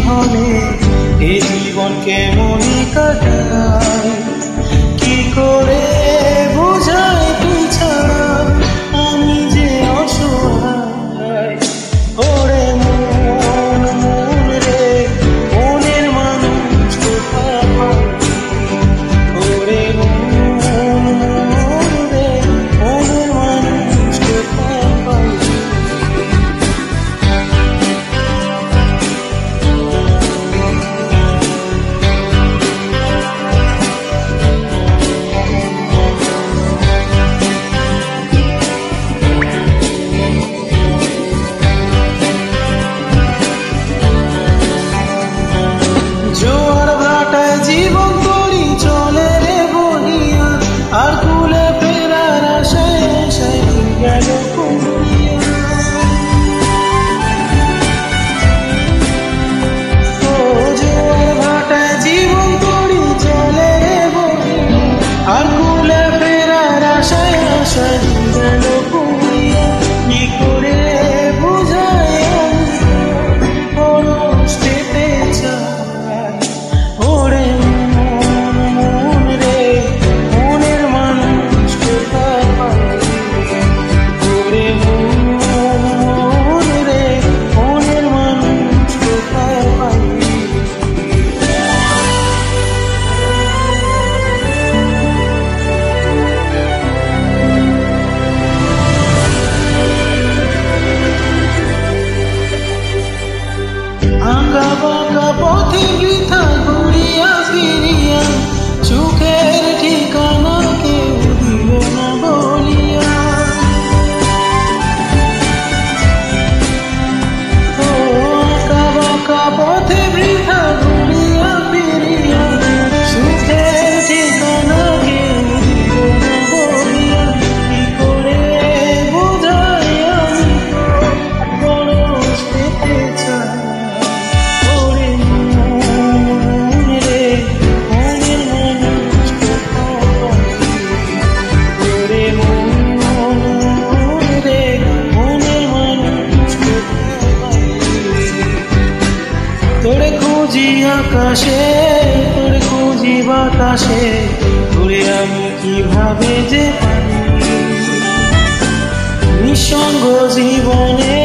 হলে এ জীবন কেমনই কাটায়, কি করে বোঝাই তুই ছাড়া আমি যে অসহায়। ওরে মন মন রে, মনের মানুষ কোথায় পাবি? ওরে মন মন রে, মনের মানুষ কোথায় পাবি? জোয়ার ভাটায় জীবন তরি চলে রে বহিয়া, আর কুলে ফেরার আশায় আশায় গেল কুমিয়া। ও জোয়ার ভাটায় জীবন তরি চলে রে বহিয়া, আর কুলে ফেরার আশায় আশায় গেল কুমিয়া। কি করে বুঝাই আমি পরশ পেতে চাই। ওরে মন মন রে, মনের মানুষ কোথায় পাবি? ওরে মন মন রে, মনের মানুষ কোথায় পাবি? আঁকা বাঁকা পথে বৃথা ঘুরিয়া ফিরিয়া, সুখের ঠিকানা কেউ দিল না বলিয়া। ও আঁকা বাঁকা পথে বৃথা ঘুরিয়া ফিরিয়া, সুখের ঠিকানা কেউ দিল না বলিয়া। কি করে বোঝাই আমি পরশ পেতে চাই। ওরে মন মন রে, মনের মানুষ কোথায় পাবি? ওরে মন মন রে, মনের মানুষ কোথায় পাবি? তোরে খুঁজি আকাশে, তোরে খুঁজি বাতাসে, তোরে আমি কিভাবে যে পাই? নিঃসঙ্গ জীবনে